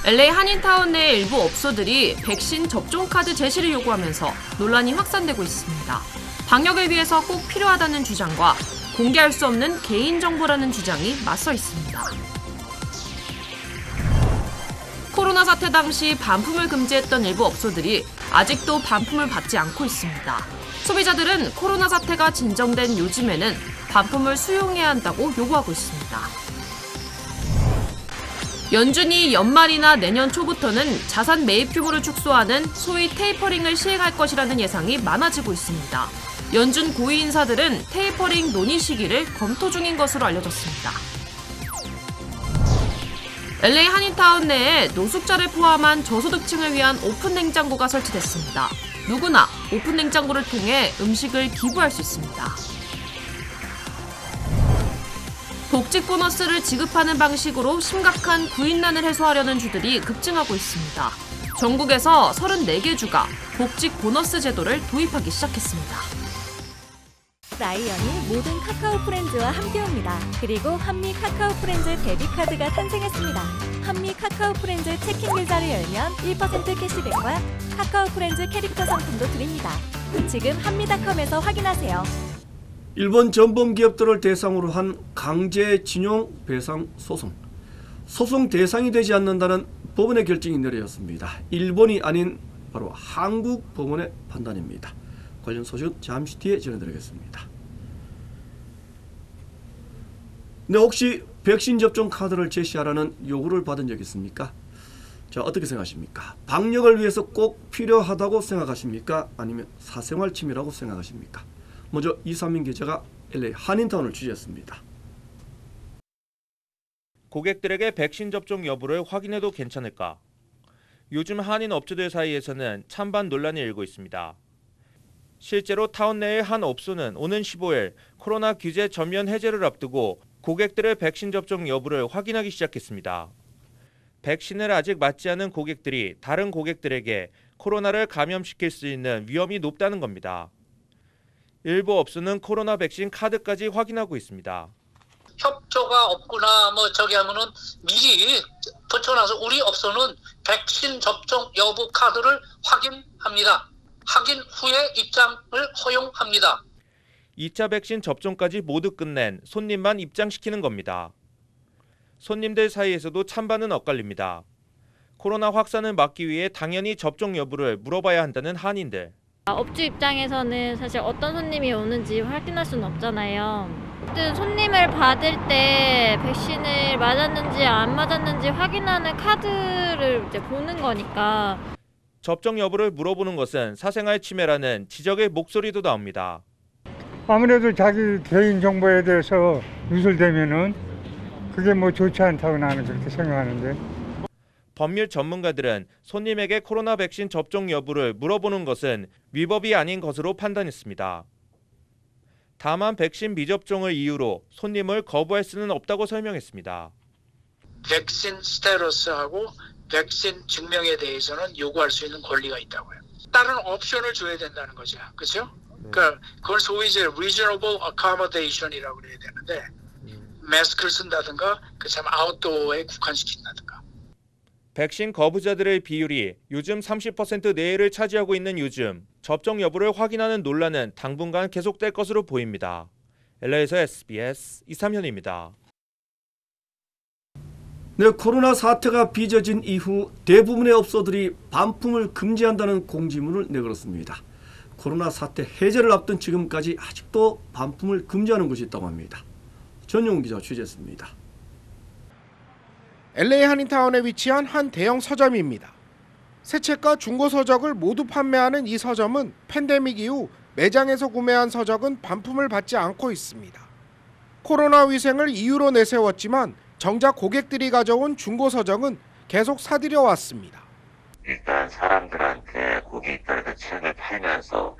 LA 한인타운 내 일부 업소들이 백신 접종 카드 제시를 요구하면서 논란이 확산되고 있습니다. 방역을 위해서 꼭 필요하다는 주장과 공개할 수 없는 개인정보라는 주장이 맞서 있습니다. 코로나 사태 당시 반품을 금지했던 일부 업소들이 아직도 반품을 받지 않고 있습니다. 소비자들은 코로나 사태가 진정된 요즘에는 반품을 수용해야 한다고 요구하고 있습니다. 연준이 연말이나 내년 초부터는 자산 매입 규모를 축소하는 소위 테이퍼링을 시행할 것이라는 예상이 많아지고 있습니다. 연준 고위 인사들은 테이퍼링 논의 시기를 검토 중인 것으로 알려졌습니다. LA 한인타운 내에 노숙자를 포함한 저소득층을 위한 오픈 냉장고가 설치됐습니다. 누구나 오픈 냉장고를 통해 음식을 기부할 수 있습니다. 복직 보너스를 지급하는 방식으로 심각한 구인난을 해소하려는 주들이 급증하고 있습니다. 전국에서 34개 주가 복직 보너스 제도를 도입하기 시작했습니다. 라이언이 모든 카카오 프렌즈와 함께옵니다. 그리고 한미 카카오 프렌즈 데뷔카드가 탄생했습니다. 한미 카카오 프렌즈 체킹 계좌를 열면 1% 캐시백과 카카오 프렌즈 캐릭터 상품도 드립니다. 지금 한미닷컴에서 확인하세요. 일본 전범 기업들을 대상으로 한 강제징용 배상 소송. 소송 대상이 되지 않는다는 법원의 결정이 내려졌습니다. 일본이 아닌 바로 한국 법원의 판단입니다. 관련 소식은 잠시 뒤에 전해드리겠습니다. 네, 혹시 백신 접종 카드를 제시하라는 요구를 받은 적 있습니까? 자, 어떻게 생각하십니까? 방역을 위해서 꼭 필요하다고 생각하십니까? 아니면 사생활 침해라고 생각하십니까? 먼저 이삼민 기자가 LA 한인타운을 취재했습니다. 고객들에게 백신 접종 여부를 확인해도 괜찮을까? 요즘 한인 업주들 사이에서는 찬반 논란이 일고 있습니다. 실제로 타운 내의 한 업소는 오는 15일 코로나 규제 전면 해제를 앞두고 고객들의 백신 접종 여부를 확인하기 시작했습니다. 백신을 아직 맞지 않은 고객들이 다른 고객들에게 코로나를 감염시킬 수 있는 위험이 높다는 겁니다. 일부 업소는 코로나 백신 카드까지 확인하고 있습니다. 협조가 없구나 하면은 미리 붙여놔서 우리 업소는 백신 접종 여부 카드를 확인합니다. 확인 후에 입장을 허용합니다. 2차 백신 접종까지 모두 끝낸 손님만 입장시키는 겁니다. 손님들 사이에서도 찬반은 엇갈립니다. 코로나 확산을 막기 위해 당연히 접종 여부를 물어봐야 한다는 한인들. 업주 입장에서는 사실 어떤 손님이 오는지 확인할 수는 없잖아요. 어쨌든 손님을 받을 때 백신을 맞았는지 안 맞았는지 확인하는 카드를 이제 보는 거니까. 접종 여부를 물어보는 것은 사생활 침해라는 지적의 목소리도 나옵니다. 아무래도 자기 개인 정보에 대해서 누설되면은 그게 좋지 않다고 나는 그렇게 생각하는데. 법률 전문가들은 손님에게 코로나 백신 접종 여부를 물어보는 것은 위법이 아닌 것으로 판단했습니다. 다만 백신 미접종을 이유로 손님을 거부할 수는 없다고 설명했습니다. 백신 스테러스하고 백신 증명에 대해서는 요구할 수 있는 권리가 있다고요. 다른 옵션을 줘야 된다는 거죠. 그렇죠? 그러니까 그걸 소위 이제 reasonable accommodation이라고 그래야 되는데 마스크를 쓴다든가 참 아웃도어에 국한시킨다든가. 백신 거부자들의 비율이 요즘 30% 내외를 차지하고 있는 요즘 접종 여부를 확인하는 논란은 당분간 계속될 것으로 보입니다. LA에서 SBS 이삼현입니다. 네, 코로나 사태가 빚어진 이후 대부분의 업소들이 반품을 금지한다는 공지문을 내걸었습니다. 코로나 사태 해제를 앞둔 지금까지 아직도 반품을 금지하는 곳이 있다고 합니다. 전용훈 기자가 취재했습니다. LA 한인타운에 위치한 한 대형 서점입니다. 새책과 중고 서적을 모두 판매하는 이 서점은 팬데믹 이후 매장에서 구매한 서적은 반품을 받지 않고 있습니다. 코로나 위생을 이유로 내세웠지만 정작 고객들이 가져온 중고 서적은 계속 사들여 왔습니다. 일단 사람들한테 고객들한테 책을 팔면서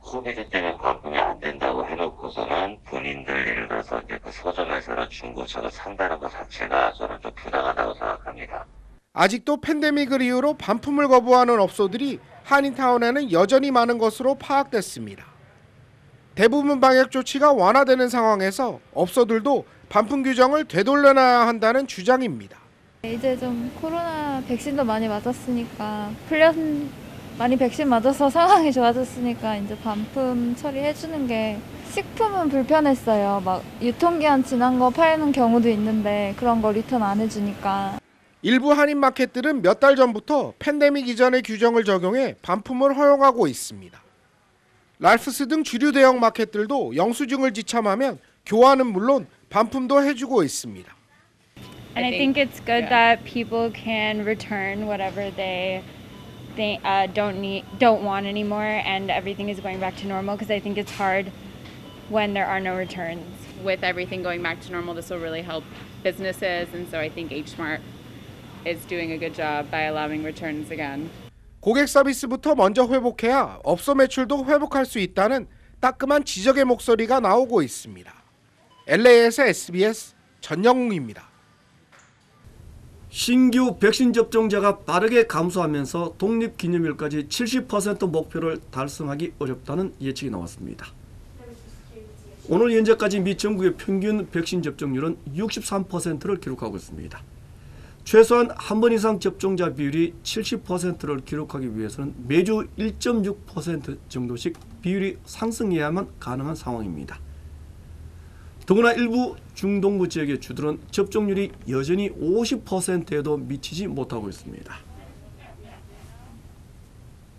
코비드 때문에 반품이 안 된다고 해놓고서는 본인들 예를 들어서 이제 그 서점에서는 중고책을 산다는 것 자체가 저는 좀 부당하다고 생각합니다. 아직도 팬데믹을 이유로 반품을 거부하는 업소들이 한인타운에는 여전히 많은 것으로 파악됐습니다. 대부분 방역 조치가 완화되는 상황에서 업소들도 반품 규정을 되돌려놔야 한다는 주장입니다. 이제 좀 코로나 백신도 많이 맞았으니까 많이 백신 맞아서 상황이 좋아졌으니까 이제 반품 처리해주는 게 식품은 불편했어요. 막 유통기한 지난 거 팔는 경우도 있는데 그런 거 리턴 안 해주니까. 일부 한인마켓들은 몇 달 전부터 팬데믹 이전의 규정을 적용해 반품을 허용하고 있습니다. 랄프스 등 주류 대형 마켓들도 영수증을 지참하면 교환은 물론 반품도 해주고 있습니다. And I think it's good that people can return whatever they don't want anymore, and everything is going back to normal. Because I think it's hard when there are no returns. With everything going back to normal, this will really help businesses, and so I think H Mart is doing a good job by allowing returns again. 고객 서비스부터 먼저 회복해야 업소 매출도 회복할 수 있다는 따끔한 지적의 목소리가 나오고 있습니다. LA에서 SBS 전영웅입니다. 신규 백신 접종자가 빠르게 감소하면서 독립기념일까지 70% 목표를 달성하기 어렵다는 예측이 나왔습니다. 오늘 현재까지 미 전국의 평균 백신 접종률은 63%를 기록하고 있습니다. 최소한 한 번 이상 접종자 비율이 70%를 기록하기 위해서는 매주 1.6% 정도씩 비율이 상승해야만 가능한 상황입니다. 더구나 일부 중동부 지역의 주들은 접종률이 여전히 50%에도 미치지 못하고 있습니다.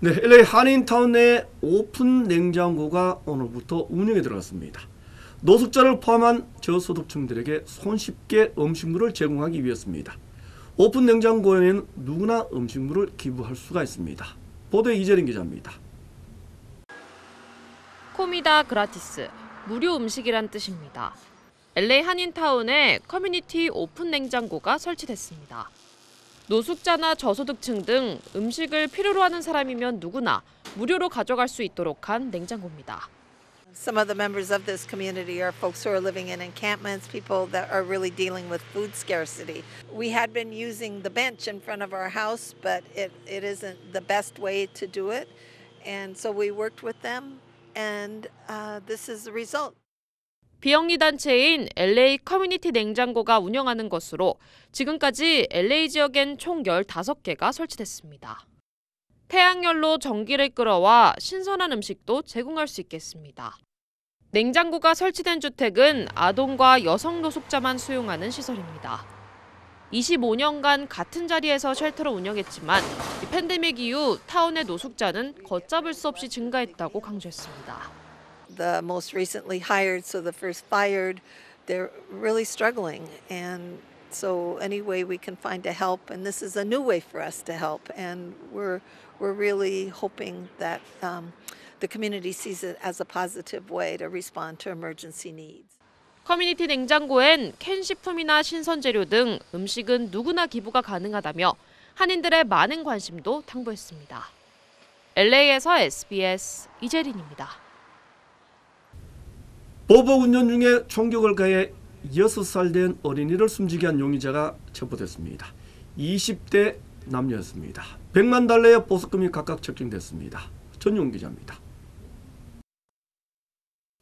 네, LA 한인타운 내에 오픈 냉장고가 오늘부터 운영에 들어갔습니다. 노숙자를 포함한 저소득층들에게 손쉽게 음식물을 제공하기 위해서입니다. 오픈 냉장고에는 누구나 음식물을 기부할 수가 있습니다. 보도에 이재린 기자입니다. 코미다 그라티스, 무료 음식이란 뜻입니다. LA 한인타운에 커뮤니티 오픈 냉장고가 설치됐습니다. 노숙자나 저소득층 등 음식을 필요로 하는 사람이면 누구나 무료로 가져갈 수 있도록 한 냉장고입니다. Some of the members of this community are folks who are living in encampments, people that are really dealing with food scarcity. We had been using the bench in front of our house, but it isn't the best way to do it. And so we worked with them, and this is the result. 비영리 단체인 LA 커뮤니티 냉장고가 운영하는 것으로 지금까지 LA 지역엔 총 15개가 설치됐습니다. 태양열로 전기를 끌어와 신선한 음식도 제공할 수 있겠습니다. 냉장고가 설치된 주택은 아동과 여성 노숙자만 수용하는 시설입니다. 25년간 같은 자리에서 쉘터를 운영했지만 팬데믹 이후 타운의 노숙자는 걷잡을 수 없이 증가했다고 강조했습니다. The most recently hired, so the first fired, they're really struggling. And so any way we can find to help, and this is a new way for us to help, and we're really hoping that the community sees it as a positive way to respond to emergency needs. 커뮤니티 냉장고엔 캔 식품이나 신선 재료 등 음식은 누구나 기부가 가능하다며 한인들의 많은 관심도 당부했습니다. LA에서 SBS 이재린입니다. 보복 운전 중에 총격을 가해 6살 된 어린이를 숨지게 한 용의자가 체포됐습니다. 20대 남녀였습니다. 100만 달러의 보석금이 각각 책정됐습니다. 전용 기자입니다.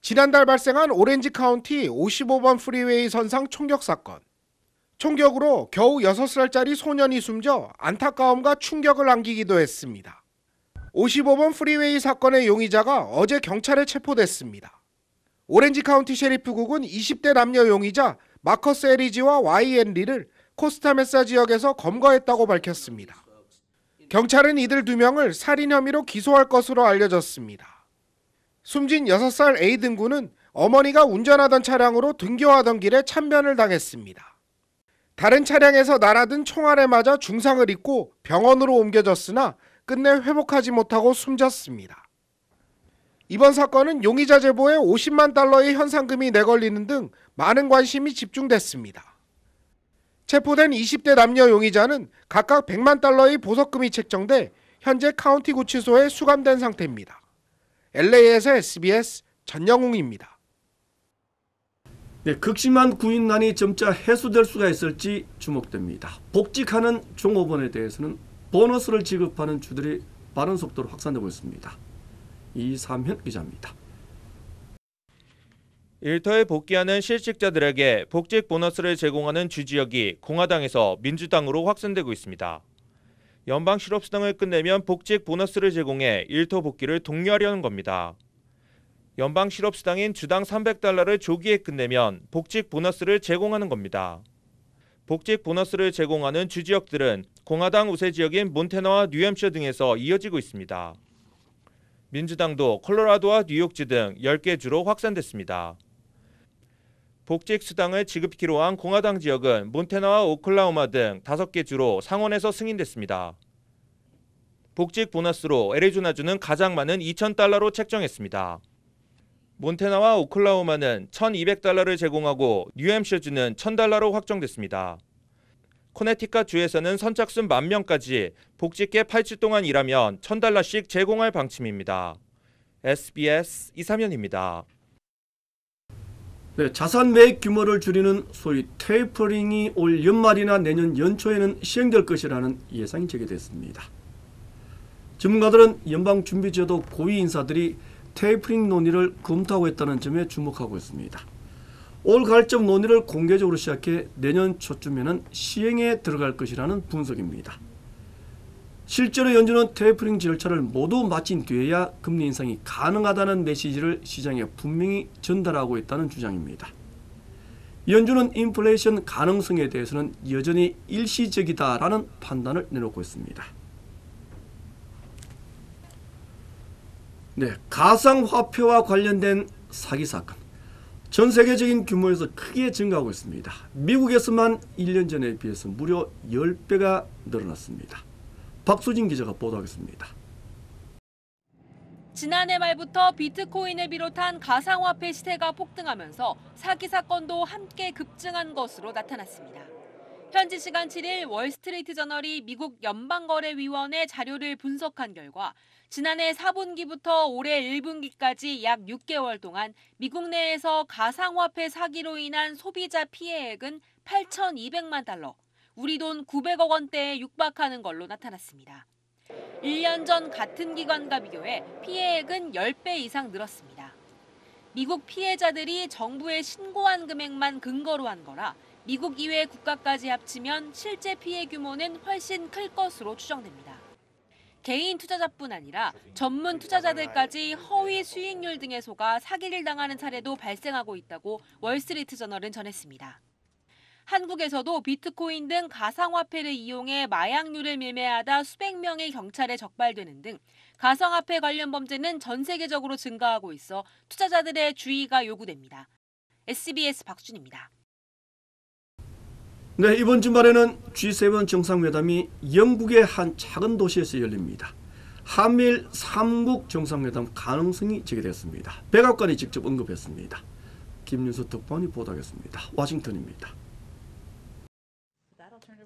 지난달 발생한 오렌지 카운티 55번 프리웨이 선상 총격 사건. 총격으로 겨우 6살짜리 소년이 숨져 안타까움과 충격을 안기기도 했습니다. 55번 프리웨이 사건의 용의자가 어제 경찰에 체포됐습니다. 오렌지 카운티 셰리프국은 20대 남녀 용의자 마커스 에리지와 YN 리를 코스타메사 지역에서 검거했다고 밝혔습니다. 경찰은 이들 2명을 살인 혐의로 기소할 것으로 알려졌습니다. 숨진 6살 에이든 군은 어머니가 운전하던 차량으로 등교하던 길에 참변을 당했습니다. 다른 차량에서 날아든 총알에 맞아 중상을 입고 병원으로 옮겨졌으나 끝내 회복하지 못하고 숨졌습니다. 이번 사건은 용의자 제보에 50만 달러의 현상금이 내걸리는 등 많은 관심이 집중됐습니다. 체포된 20대 남녀 용의자는 각각 100만 달러의 보석금이 책정돼 현재 카운티 구치소에 수감된 상태입니다. LA에서 SBS 전영웅입니다. 네, 극심한 구인난이 점차 해소될 수가 있을지 주목됩니다. 복직하는 종업원에 대해서는 보너스를 지급하는 주들이 빠른 속도로 확산되고 있습니다. 이삼현 기자입니다. 일터에 복귀하는 실직자들에게 복직 보너스를 제공하는 주지역이 공화당에서 민주당으로 확산되고 있습니다. 연방 실업수당을 끝내면 복직 보너스를 제공해 일터 복귀를 독려하려는 겁니다. 연방 실업수당인 주당 $300를 조기에 끝내면 복직 보너스를 제공하는 겁니다. 복직 보너스를 제공하는 주지역들은 공화당 우세 지역인 몬태나와 뉴햄셔 등에서 이어지고 있습니다. 민주당도 콜로라도와 뉴욕주 등 10개 주로 확산됐습니다. 복직 수당을 지급키로 한 공화당 지역은 몬태나와 오클라호마 등 5개 주로 상원에서 승인됐습니다. 복직 보너스로 애리조나주는 가장 많은 $2,000로 책정했습니다. 몬태나와 오클라호마는 $1,200를 제공하고 뉴햄셔주는 $1,000로 확정됐습니다. 코네티컷 주에서는 선착순 10,000명까지 복직계 8주 동안 일하면 $1,000씩 제공할 방침입니다. SBS 이삼현입니다. 네, 자산 매입 규모를 줄이는 소위 테이퍼링이 올 연말이나 내년 연초에는 시행될 것이라는 예상이 제기됐습니다. 전문가들은 연방준비제도 고위 인사들이 테이퍼링 논의를 검토하고 있다는 점에 주목하고 있습니다. 올 가을쯤 논의를 공개적으로 시작해 내년 초쯤에는 시행에 들어갈 것이라는 분석입니다. 실제로 연준은 테이퍼링 절차를 모두 마친 뒤에야 금리 인상이 가능하다는 메시지를 시장에 분명히 전달하고 있다는 주장입니다. 연준은 인플레이션 가능성에 대해서는 여전히 일시적이다라는 판단을 내놓고 있습니다. 네, 가상화폐와 관련된 사기 사건. 전 세계적인 규모에서 크게 증가하고 있습니다. 미국에서만 1년 전에 비해서 무려 10배가 늘어났습니다. 박수진 기자가 보도하겠습니다. 지난해 말부터 비트코인을 비롯한 가상화폐 시세가 폭등하면서 사기 사건도 함께 급증한 것으로 나타났습니다. 현지 시간 7일 월스트리트 저널이 미국 연방거래위원회 자료를 분석한 결과 지난해 4분기부터 올해 1분기까지 약 6개월 동안 미국 내에서 가상화폐 사기로 인한 소비자 피해액은 $8,200만, 우리 돈 900억 원대에 육박하는 걸로 나타났습니다. 1년 전 같은 기간과 비교해 피해액은 10배 이상 늘었습니다. 미국 피해자들이 정부에 신고한 금액만 근거로 한 거라 미국 이외 국가까지 합치면 실제 피해 규모는 훨씬 클 것으로 추정됩니다. 개인 투자자뿐 아니라 전문 투자자들까지 허위 수익률 등에 속아 사기를 당하는 사례도 발생하고 있다고 월스트리트 저널은 전했습니다. 한국에서도 비트코인 등 가상화폐를 이용해 마약류를 매매하다 수백 명의 경찰에 적발되는 등 가상화폐 관련 범죄는 전 세계적으로 증가하고 있어 투자자들의 주의가 요구됩니다. SBS 박준입니다. 네, 이번 주말에는 G7 정상회담이 영국의 한 작은 도시에서 열립니다. 한미일 3국 정상회담 가능성이 제기됐습니다. 백악관이 직접 언급했습니다. 김윤수 특파원이 보도하겠습니다. 워싱턴입니다.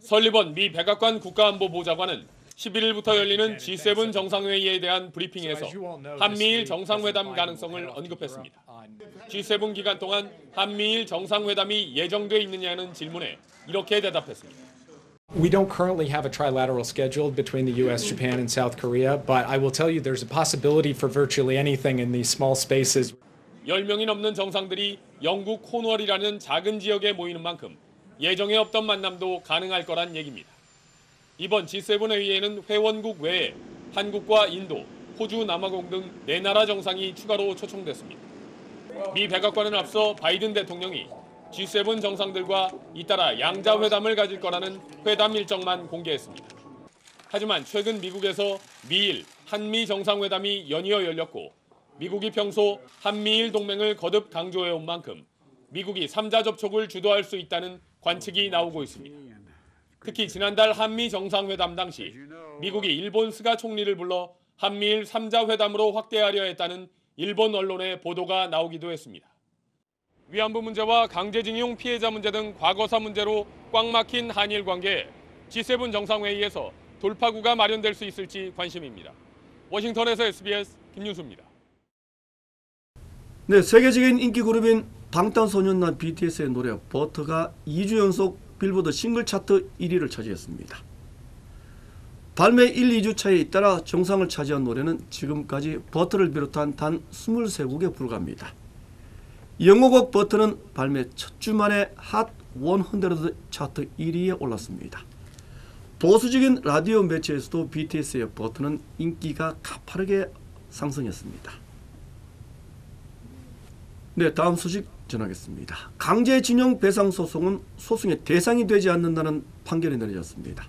설리번 미 백악관 국가안보보좌관은 11일부터 열리는 G7 정상회의에 대한 브리핑에서 한미일 정상회담 가능성을 언급했습니다. G7 기간 동안 한미일 정상회담이 예정돼 있느냐는 질문에 이렇게 대답했습니다. We don't currently have a trilateral scheduled between the U.S., Japan, and South Korea, but I will tell you there's a possibility for virtually anything in these small spaces. 10명이 넘는 정상들이 영국 코널이라는 작은 지역에 모이는 만큼 예정에 없던 만남도 가능할 거란 얘기입니다. 이번 G7 회의에는 회원국 외에 한국과 인도, 호주, 남아공 등 4나라 정상이 추가로 초청됐습니다. 미 백악관은 앞서 바이든 대통령이 G7 정상들과 잇따라 양자회담을 가질 거라는 회담 일정만 공개했습니다. 하지만 최근 미국에서 미일, 한미 정상회담이 연이어 열렸고 미국이 평소 한미일 동맹을 거듭 강조해온 만큼 미국이 3자 접촉을 주도할 수 있다는 관측이 나오고 있습니다. 특히 지난달 한미 정상회담 당시 미국이 일본 스가 총리를 불러 한미일 3자 회담으로 확대하려 했다는 일본 언론의 보도가 나오기도 했습니다. 위안부 문제와 강제징용 피해자 문제 등 과거사 문제로 꽉 막힌 한일 관계에 G7 정상회의에서 돌파구가 마련될 수 있을지 관심입니다. 워싱턴에서 SBS 김윤수입니다. 네, 세계적인 인기 그룹인 방탄소년단 BTS의 노래 버터가 2주 연속 빌보드 싱글 차트 1위를 차지했습니다. 발매 1, 2주 차에 잇따라 정상을 차지한 노래는 지금까지 버터를 비롯한 단 23곡에 불과합니다. 영어곡 버튼은 발매 첫 주 만에 핫 100 차트 1위에 올랐습니다. 보수적인 라디오 매체에서도 BTS의 버튼은 인기가 가파르게 상승했습니다. 네, 다음 소식 전하겠습니다. 강제징용 배상 소송은 소송의 대상이 되지 않는다는 판결이 내려졌습니다.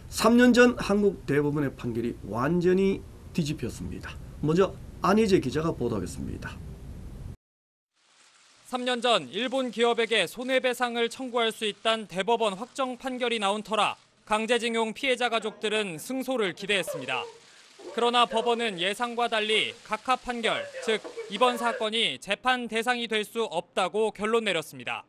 3년 전 한국 대법원의 판결이 완전히 뒤집혔습니다. 먼저 안희재 기자가 보도하겠습니다. 3년 전 일본 기업에게 손해배상을 청구할 수 있다는 대법원 확정 판결이 나온 터라 강제징용 피해자 가족들은 승소를 기대했습니다. 그러나 법원은 예상과 달리 각하 판결, 즉 이번 사건이 재판 대상이 될 수 없다고 결론 내렸습니다.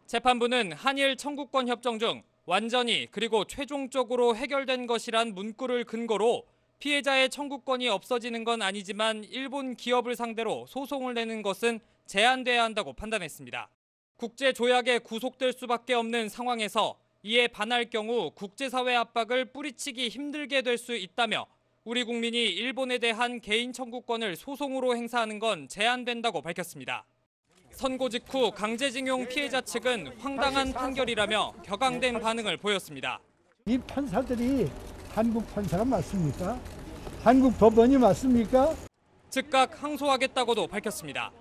재판부는 한일 청구권 협정 중 완전히 그리고 최종적으로 해결된 것이란 문구를 근거로 피해자의 청구권이 없어지는 건 아니지만 일본 기업을 상대로 소송을 내는 것은 제한돼야 한다고 판단했습니다. 국제조약에 구속될 수밖에 없는 상황에서 이에 반할 경우 국제사회 압박을 뿌리치기 힘들게 될 수 있다며 우리 국민이 일본에 대한 개인 청구권을 소송으로 행사하는 건 제한된다고 밝혔습니다. 선고 직후 강제징용 피해자 측은 황당한 판결이라며 격앙된 반응을 보였습니다. 이 판사들이 한국 판사가 맞습니까? 한국 법원이 맞습니까? 즉각 항소하겠다고도 밝혔습니다.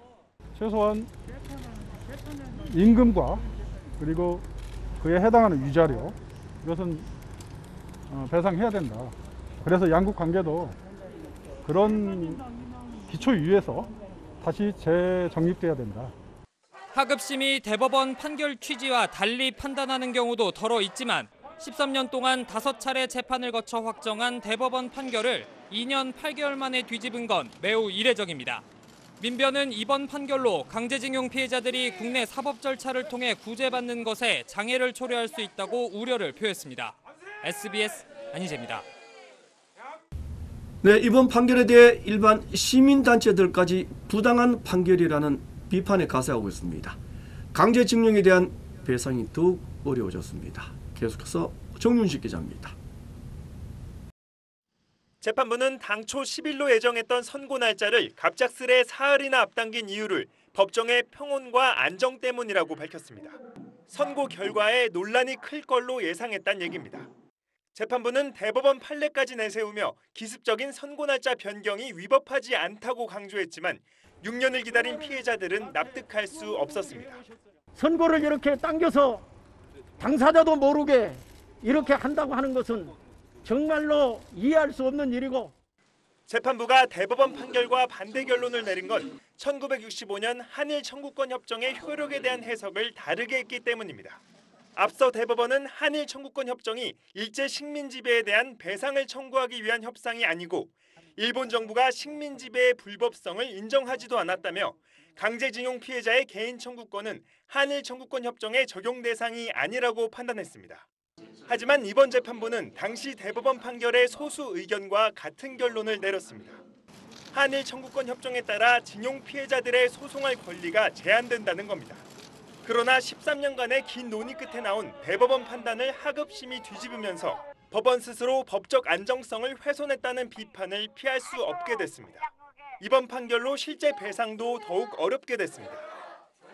최소한 임금과 그리고 그에 해당하는 위자료 이것은 배상해야 된다. 그래서 양국 관계도 그런 기초 위에서 다시 재정립돼야 된다. 하급심이 대법원 판결 취지와 달리 판단하는 경우도 덜어 있지만 13년 동안 5차례 재판을 거쳐 확정한 대법원 판결을 2년 8개월 만에 뒤집은 건 매우 이례적입니다. 민변은 이번 판결로 강제징용 피해자들이 국내 사법 절차를 통해 구제받는 것에 장애를 초래할 수 있다고 우려를 표했습니다. SBS 안희재입니다. 네, 이번 판결에 대해 일반 시민단체들까지 부당한 판결이라는 비판에 가세하고 있습니다. 강제징용에 대한 배상이 더욱 어려워졌습니다. 계속해서 정윤식 기자입니다. 재판부는 당초 10일로 예정했던 선고 날짜를 갑작스레 사흘이나 앞당긴 이유를 법정의 평온과 안정 때문이라고 밝혔습니다. 선고 결과에 논란이 클 걸로 예상했다는 얘기입니다. 재판부는 대법원 판례까지 내세우며 기습적인 선고 날짜 변경이 위법하지 않다고 강조했지만 6년을 기다린 피해자들은 납득할 수 없었습니다. 선고를 이렇게 당겨서 당사자도 모르게 이렇게 한다고 하는 것은 정말로 이해할 수 없는 일이고 재판부가 대법원 판결과 반대 결론을 내린 건 1965년 한일 청구권 협정의 효력에 대한 해석을 다르게 했기 때문입니다. 앞서 대법원은 한일 청구권 협정이 일제 식민 지배에 대한 배상을 청구하기 위한 협상이 아니고 일본 정부가 식민 지배의 불법성을 인정하지도 않았다며 강제징용 피해자의 개인 청구권은 한일 청구권 협정의 적용 대상이 아니라고 판단했습니다. 하지만 이번 재판부는 당시 대법원 판결의 소수 의견과 같은 결론을 내렸습니다. 한일 청구권 협정에 따라 징용 피해자들의 소송할 권리가 제한된다는 겁니다. 그러나 13년간의 긴 논의 끝에 나온 대법원 판단을 하급심이 뒤집으면서 법원 스스로 법적 안정성을 훼손했다는 비판을 피할 수 없게 됐습니다. 이번 판결로 실제 배상도 더욱 어렵게 됐습니다.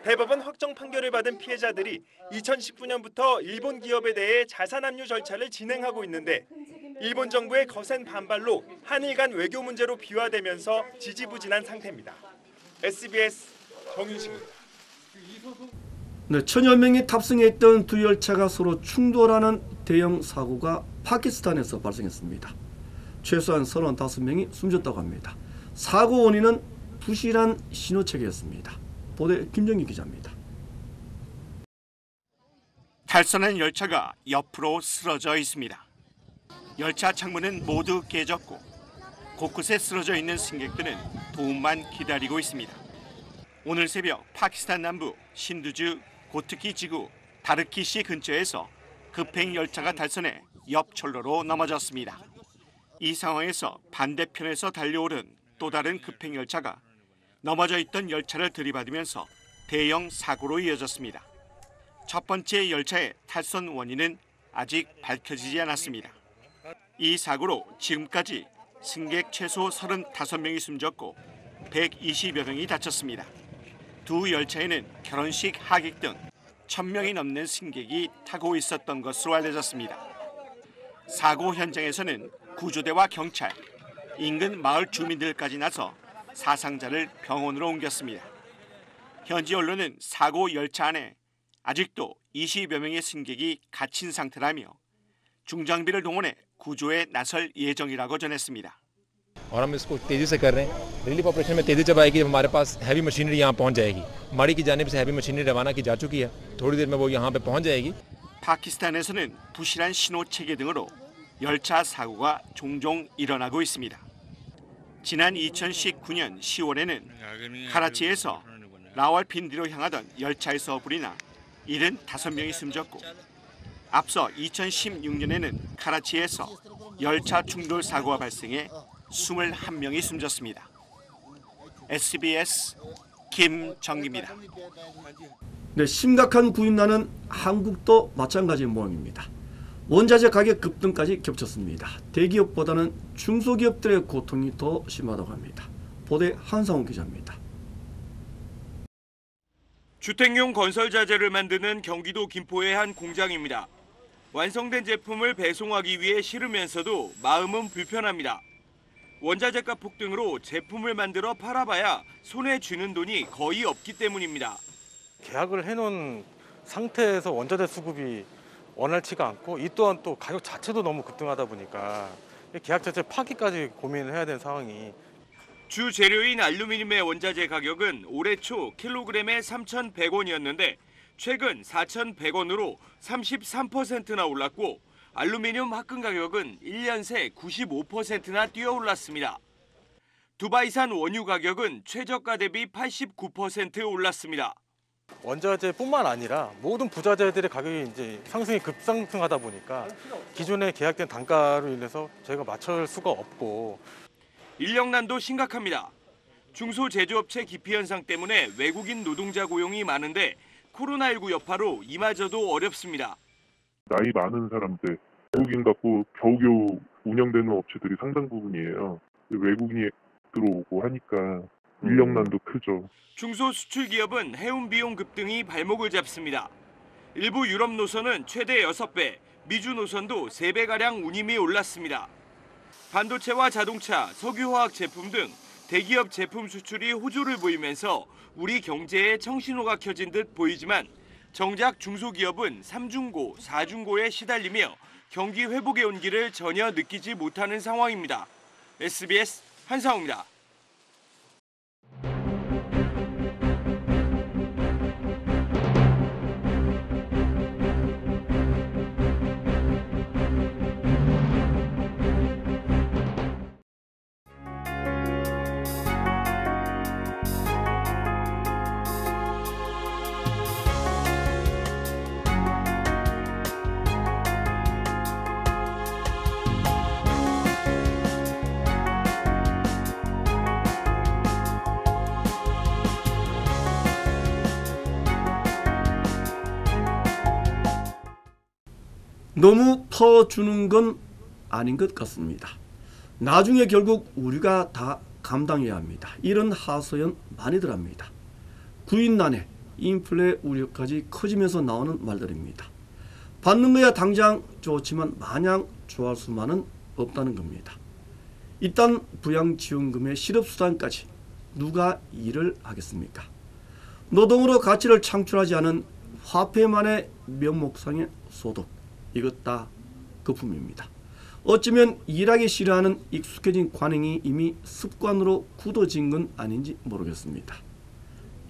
대법원 확정 판결을 받은 피해자들이 2019년부터 일본 기업에 대해 자산 압류 절차를 진행하고 있는데 일본 정부의 거센 반발로 한일 간 외교 문제로 비화되면서 지지부진한 상태입니다. SBS 정윤식입니다. 네, 천여 명이 탑승했던 두 열차가 서로 충돌하는 대형 사고가 파키스탄에서 발생했습니다. 최소한 35명이 숨졌다고 합니다. 사고 원인은 부실한 신호체계였습니다. 보도에 김정희 기자입니다. 탈선한 열차가 옆으로 쓰러져 있습니다. 열차 창문은 모두 깨졌고 곳곳에 쓰러져 있는 승객들은 도움만 기다리고 있습니다. 오늘 새벽 파키스탄 남부 신두주 고트키 지구 다르키시 근처에서 급행 열차가 탈선해 옆 철로로 넘어졌습니다. 이 상황에서 반대편에서 달려오른 또 다른 급행 열차가 넘어져 있던 열차를 들이받으면서 대형 사고로 이어졌습니다. 첫 번째 열차의 탈선 원인은 아직 밝혀지지 않았습니다. 이 사고로 지금까지 승객 최소 35명이 숨졌고 120여 명이 다쳤습니다. 두 열차에는 결혼식, 하객 등 1,000명이 넘는 승객이 타고 있었던 것으로 알려졌습니다. 사고 현장에서는 구조대와 경찰, 인근 마을 주민들까지 나서 사상자를 병원으로 옮겼습니다. 현지 언론은 사고 열차 안에 아직도 20여 명의 승객이 갇힌 상태라며 중장비를 동원해 구조에 나설 예정이라고 전했습니다. और हम इसको तेजी से कर रहे हैं। Relief operation में तेजी जब आएगी हमारे पास हैवी मशीनरी यहाँ पहुँच जाएगी। माड़ी की जानिब से हैवी मशीनरी रवाना की जा चुकी है। थोड़ी देर में वो यहाँ पे पहुँच जाएगी। 파키스탄에서는 부실한 신호 체계 등으로 열차 사고가 종종 일어나고 있습니다. 지난 2019년 10월에는 카라치에서 라왈핀디로 향하던 열차에서 불이 나 75명이 숨졌고 앞서 2016년에는 카라치에서 열차 충돌 사고가 발생해 21명이 숨졌습니다. SBS 김정기입니다. 네, 심각한 구인난은 한국도 마찬가지의 모양입니다. 원자재 가격 급등까지 겹쳤습니다. 대기업보다는 중소기업들의 고통이 더 심하다고 합니다. 보도에 한상훈 기자입니다. 주택용 건설 자재를 만드는 경기도 김포의 한 공장입니다. 완성된 제품을 배송하기 위해 싫으면서도 마음은 불편합니다. 원자재값 폭등으로 제품을 만들어 팔아봐야 손에 쥐는 돈이 거의 없기 때문입니다. 계약을 해놓은 상태에서 원자재 수급이 원활치가 않고 이 또한 또 가격 자체도 너무 급등하다 보니까 계약 자체 파기까지 고민을 해야 되는 상황이. 주 재료인 알루미늄의 원자재 가격은 올해 초 킬로그램에 3,100원이었는데 최근 4,100원으로 33%나 올랐고 알루미늄 합금 가격은 1년 새 95%나 뛰어올랐습니다. 두바이산 원유 가격은 최저가 대비 89% 올랐습니다. 원자재뿐만 아니라 모든 부자재들의 가격이 이제 상승이 급상승하다 보니까 기존에 계약된 단가로 인해서 저희가 맞출 수가 없고 인력난도 심각합니다. 중소제조업체 기피 현상 때문에 외국인 노동자 고용이 많은데 코로나19 여파로 이마저도 어렵습니다. 나이 많은 사람들, 외국인 갖고 겨우겨우 운영되는 업체들이 상당 부분이에요. 외국인이 들어오고 하니까 인력난도 크죠. 중소수출기업은 해운 비용 급등이 발목을 잡습니다. 일부 유럽 노선은 최대 6배, 미주 노선도 3배가량 운임이 올랐습니다. 반도체와 자동차, 석유화학 제품 등 대기업 제품 수출이 호조를 보이면서 우리 경제에 청신호가 켜진 듯 보이지만 정작 중소기업은 3중고, 4중고에 시달리며 경기 회복의 온기를 전혀 느끼지 못하는 상황입니다. SBS 한상우입니다. 너무 퍼주는 건 아닌 것 같습니다. 나중에 결국 우리가 다 감당해야 합니다. 이런 하소연 많이들 합니다. 구인난에 인플레 우려까지 커지면서 나오는 말들입니다. 받는 거야 당장 좋지만 마냥 좋아할 수만은 없다는 겁니다. 일단 부양지원금의 실업수당까지 누가 일을 하겠습니까? 노동으로 가치를 창출하지 않은 화폐만의 명목상의 소득, 이것 다 거품입니다. 어쩌면 일하기 싫어하는 익숙해진 관행이 이미 습관으로 굳어진 건 아닌지 모르겠습니다.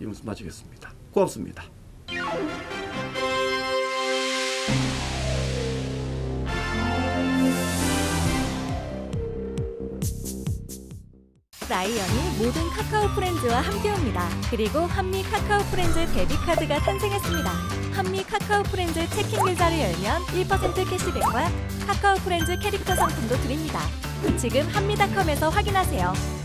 이 말씀 마치겠습니다. 고맙습니다. 라이언이 모든 카카오 프렌즈와 함께합니다. 그리고 한미 카카오 프렌즈 데뷔카드가 탄생했습니다. 한미 카카오 프렌즈 체킹 계좌를 열면 1% 캐시백과 카카오 프렌즈 캐릭터 상품도 드립니다. 지금 한미닷컴에서 확인하세요.